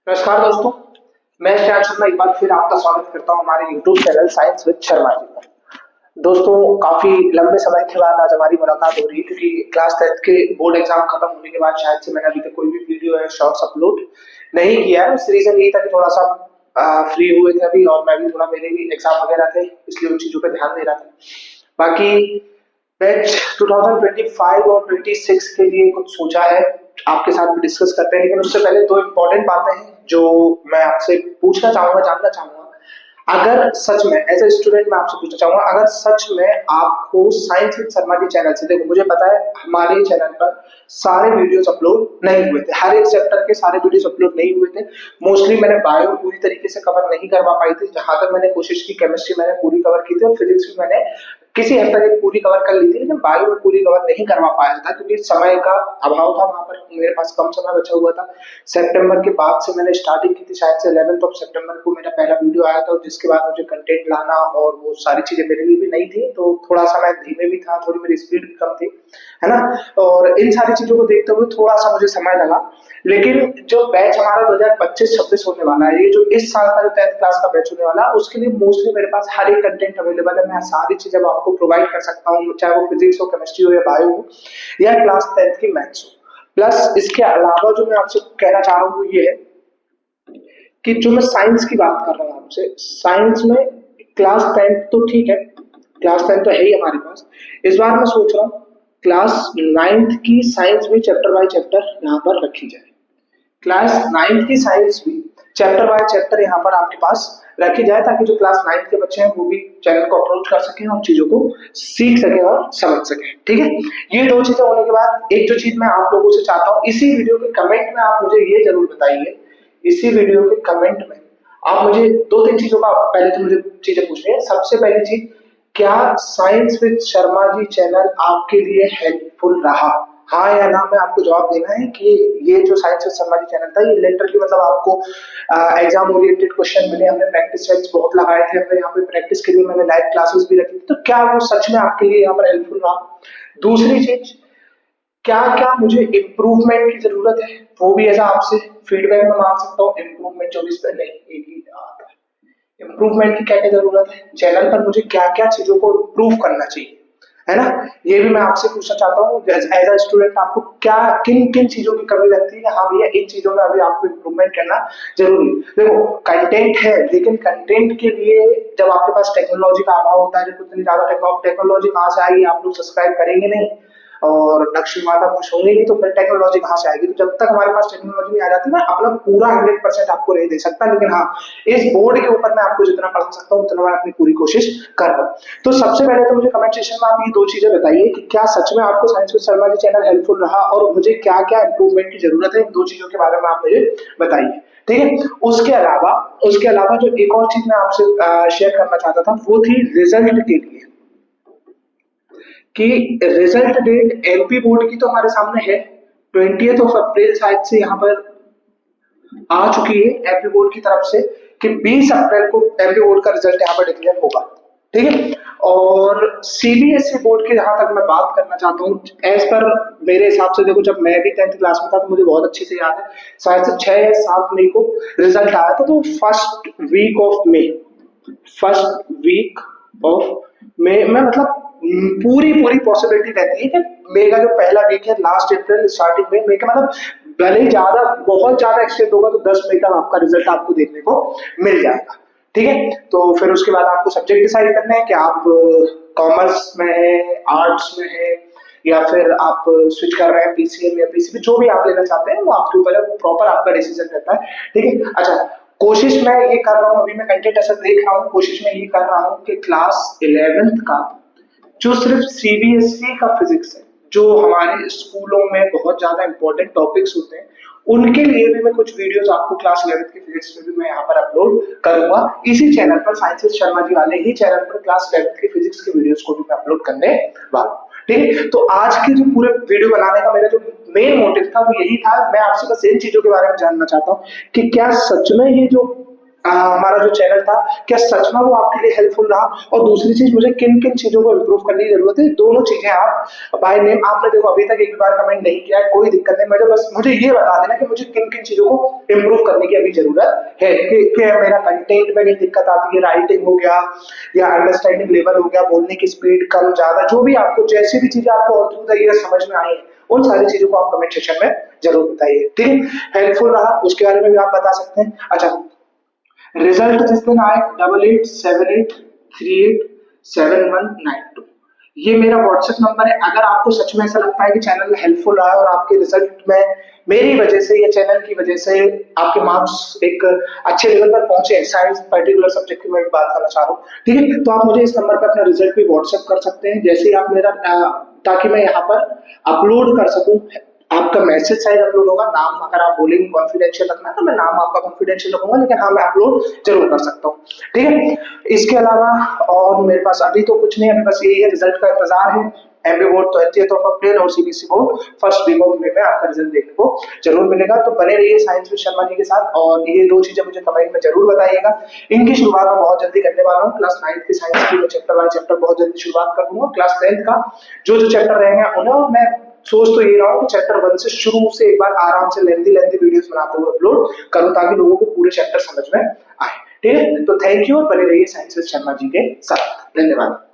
नमस्कार दोस्तों, मैं श्रेयांश शर्मा एक बार फिर आपका स्वागत करता हूं हमारे YouTube channel science with Sharma ji पर। दोस्तों, काफी लंबे समय के बाद आज हमारी मुलाकात हो रही है क्योंकि क्लास 10 के बोर्ड एग्जाम खत्म होने के बाद शायद से मैंने अभी तक कोई भी वीडियो या शॉर्ट्स अपलोड नहीं किया है। उस रीजन यही था कि थोड़ा सा फ्री हुए थे अभी, और मैं भी थोड़ा, मेरे भी एग्जाम वगैरह थे, इसलिए उन चीजों पर ध्यान दे रहा था। बाकी बैच 2025 और 26 के लिए कुछ सोचा है, आपके साथ भी डिस्कस करते हैं। लेकिन उससे पहले दो इम्पोर्टेंट बातें हैं जो मैं आपसे पूछना चाहूंगा, जानना चाहूंगा। अगर सच में एज ए स्टूडेंट मैं आपसे पूछना चाहूंगा, अगर सच में आपको Science with Sharma ji channel से, देखो मुझे पता है हमारे चैनल पर सारे वीडियोस अपलोड नहीं हुए थे, हर एक चैप्टर के सारे वीडियोस अपलोड नहीं हुए थे। मोस्टली मैंने बायो पूरी तरीके से कवर नहीं करवा पाई थी, जहां तक मैंने कोशिश की केमिस्ट्री मैंने पूरी कवर की थी, और फिजिक्स भी मैंने किसी हद तक पूरी कवर कर ली थी, लेकिन बायो में पूरी कवर नहीं करवा पाया था क्योंकि समय का अभाव था। वहां पर मेरे पास कम समय बचा हुआ था। सितंबर के बाद से मैंने स्टार्टिंग की थी, शायद से 11 सितंबर को मेरा पहला वीडियो आया था, जिसके बाद मुझे कंटेंट लाना और वो सारी चीजें मेरे लिए भी नई थी, तो थोड़ा सा मैं धीमे भी था, थोड़ी मेरी स्पीड भी कम थी, है ना। और इन सारी चीजों को देखते हुए थोड़ा सा मुझे समय लगा। लेकिन जो बैच हमारा 2025-26 होने वाला है, ये जो इस साल का जो 10th क्लास का बैच होने वाला है, उसके लिए मोस्टली मेरे पास हर एक कंटेंट अवेलेबल है। मैं सारी चीजें आपको प्रोवाइड कर सकता हूँ, चाहे वो फिजिक्स हो, केमिस्ट्री हो, या बायो हो, या क्लास 10th की मैथ्स हो। प्लस इसके अलावा जो मैं आपसे कहना चाह रहा हूँ वो ये है कि जो मैं साइंस की बात कर रहा हूँ आपसे, साइंस में क्लास 10 तो ठीक है, क्लास 10 तो है ही हमारे पास। इस बार मैं सोच रहा हूँ क्लास 9th की साइंस भी चैप्टर बाय चैप्टर यहाँ पर रखी जाए। क्लास 9th की साइंस भी चैप्टर बाय चैप्टर यहाँ पर आपके पास रखी जाए, ताकि जो क्लास 9th के बच्चे हैं वो भी चैनल को अप्रोच कर सकें और चीजों को सीख सकें और समझ सकें। ठीक है, ये दो चीजें होने के बाद एक जो चीज मैं आप लोगों से चाहता हूँ, इसी वीडियो के कमेंट में आप मुझे ये जरूर बताइए, इसी वीडियो के कमेंट में आप मुझे दो तीन चीजों का, पहले तो मुझे चीजें पूछनी है। सबसे पहली चीज, क्या Science with Sharma ji channel आपके लिए हेल्पफुल रहा? हाँ या ना में आपको जवाब देना है कि ये जो Science with Sharma ji channel था, ये लिटरली मतलब आपको एग्जाम ओरिएंटेड क्वेश्चन मिले, हमने प्रैक्टिस सेट्स बहुत लगाए थे, हमने यहाँ पे प्रैक्टिस के लिए मैंने लाइव क्लासेस भी रखी थी, तो क्या वो सच में आपके लिए यहाँ पर हेल्पफुल रहा? दूसरी चीज, क्या क्या मुझे इम्प्रूवमेंट की जरूरत है, वो भी ऐसा आपसे फीडबैक में मांग सकता हूँ। इम्प्रूवमेंट 24 पे नहीं, एक ही आता है। इम्प्रूवमेंट की क्या क्या जरूरत है, चैनल पर मुझे क्या क्या चीजों को इम्प्रूव करना चाहिए, है ना। ये भी मैं आपसे पूछना चाहता हूँ एज अ स्टूडेंट, आपको क्या किन किन चीजों की कमी लगती है कि हाँ भैया इन चीजों में अभी आपको इम्प्रूवमेंट करना जरूरी है। देखो, कंटेंट है, लेकिन कंटेंट के लिए जब आपके पास टेक्नोलॉजी का अभाव होता है, जब इतनी ज्यादा टेक्नोलॉजी कहाँ से आएगी, आप लोग सब्सक्राइब करेंगे नहीं और लक्ष्मी माता खुश होंगे नहीं, तो फिर टेक्नोलॉजी कहाँ से आएगी? तो जब तक हमारे पास टेक्नोलॉजी नहीं आ जाती, मैं अपना पूरा 100% आपको नहीं दे सकता, लेकिन हाँ, इस बोर्ड के ऊपर मैं आपको जितना पढ़ा सकता हूँ उतना मैं अपनी पूरी कोशिश कर रहा हूँ। तो सबसे पहले तो मुझे कमेंट सेक्शन में आप ये दो चीजें बताइए कि क्या सच में आपको Science with Sharma ji channel helpful रहा, और मुझे क्या क्या इंप्रूवमेंट की जरूरत है, इन दो चीजों के बारे में आप मुझे बताइए। ठीक है, उसके अलावा जो एक और चीज मैं आपसे शेयर करना चाहता था, वो थी रिजल्ट के लिए, कि रिजल्ट डेट एमपी बोर्ड की तो हमारे सामने है, 20th अप्रैल शायद से यहाँ पर आ चुकी है एमपी बोर्ड की तरफ से कि 20 अप्रैल को एमपी बोर्ड का रिजल्ट यहाँ पर डिक्लेयर होगा। ठीक है, और सीबीएसई बोर्ड की जहां तक मैं बात करना चाहता हूँ, एज पर मेरे हिसाब से, देखो जब मैं भी 10th क्लास में था तो मुझे बहुत अच्छे से याद है, शायद से 6 या 7 मई को रिजल्ट आया था। तो फर्स्ट वीक ऑफ मे में मतलब पूरी पूरी पॉसिबिलिटी रहती है कि मई का जो पहला वीक है, लास्ट अप्रैल स्टार्टिंग मई का, मतलब भले ही ज्यादा बहुत ज्यादा एक्सटेंड होगा तो 10 मई तक आपका रिजल्ट आपको देखने को मिल जाएगा। ठीक है, तो फिर उसके बाद आपको सब्जेक्ट डिसाइड करना है कि आप कॉमर्स में है, आर्ट्स में है, या फिर आप स्विच कर रहे हैं पीसीएम या पीसीबी, जो भी आप लेना चाहते हैं वो आपके ऊपर है, वो प्रॉपर आपका डिसीजन रहता है। ठीक है, अच्छा, कोशिश मैं ये कर रहा हूँ, अभी मैं कंटेंट ऐसा देख रहा हूँ, कोशिश मैं ये कर रहा हूँ कि क्लास 11th का जो सिर्फ सीबीएसई का फिजिक्स है, जो हमारे स्कूलों में बहुत ज्यादा इंपॉर्टेंट टॉपिक्स होते हैं, उनके लिए भी मैं कुछ वीडियोस आपको क्लास 11th की फिजिक्स में भी मैं यहाँ पर अपलोड करूंगा, इसी चैनल पर, साइंस विद शर्मा जी वाले ही चैनल पर क्लास 11th की फिजिक्स के वीडियोस को भी मैं अपलोड करने वाला हूँ। ठीक है, तो आज के जो पूरे वीडियो बनाने का मेरा जो मेन मोटिव था वो यही था, मैं आपसे बस इन चीजों के बारे में जानना चाहता हूँ कि क्या सच में ये जो हमारा जो चैनल था क्या सच में वो आपके लिए हेल्पफुल रहा, और दूसरी चीज मुझे किन किन चीजों को इम्प्रूव करने की जरूरत है, दोनों चीजें आप बाय नेम, आपने देखो अभी तक एक भी बार कमेंट नहीं किया है, कोई दिक्कत नहीं, मुझे बस मुझे ये बता देना कि मुझे किन किन चीजों को इम्प्रूव करने की अभी जरूरत है, कि मेरा कंटेंट में कहीं दिक्कत आती है, राइटिंग हो गया या अंडरस्टैंडिंग लेवल हो गया, बोलने की स्पीड कम ज्यादा, जो भी आपको जैसी भी चीजें आपको ऑल थ्रू द ईयर समझ में आई है, उन सारी चीजों को आप कमेंट सेक्शन में जरूर बताइए, ठीक है। हेल्पफुल रहा उसके बारे में भी आप बता सकते हैं। अच्छा, रिजल्ट जिस दिन आए 8878387192, ये मेरा व्हाट्सएप नंबर है। अगर आपको सच में ऐसा लगता है कि चैनल हेल्पफुल रहा है और आपके रिजल्ट में मेरी वजह से या चैनल की वजह से आपके मार्क्स एक अच्छे लेवल पर पहुंचे, साइंस पर्टिकुलर सब्जेक्ट की मैं बात करना चाह रहा हूँ, ठीक है, तो आप मुझे इस नंबर पर अपना रिजल्ट भी व्हाट्सएप कर सकते हैं, जैसे ही आप मेरा ताकि मैं यहाँ पर अपलोड कर सकूं, आपका मैसेज साइड अपलोड होगा, नाम अगर आप बोलेंगे कॉन्फिडेंशियल रखना है तो मैं नाम आपका कॉन्फिडेंशियल रखूंगा, लेकिन हाँ मैं अपलोड जरूर कर सकता हूँ, ठीक है। इसके अलावा और मेरे पास अभी तो कुछ नहीं, अभी बस यही है, रिजल्ट का इंतजार है। MB board 20th of April और CBSE board first week of May में आपका रिजल्ट देखने को जरूर मिलेगा, तो बने रहिए साइंस विद शर्मा जी के साथ, और ये दो चीजें मुझे कमेंट में जरूर बताइएगा। इनकी शुरुआत मैं बहुत जल्दी करने वाला हूँ, क्लास 9th की साइंस की चैप्टर बाय चैप्टर बहुत जल्दी शुरुआत कर दूंगा, क्लास 10th का जो जो चैप्टर रहेंगे उन्हें, और मैं सोच तो ये रहा हूँ कि चैप्टर 1 से शुरू से एक बार आराम से लेंथी वीडियोस बनाते हुए अपलोड करूं, ताकि लोगों को पूरे चैप्टर समझ में आए, ठीक है। तो थैंक यू, बने रहिए साइंस विद शर्मा जी के साथ, धन्यवाद।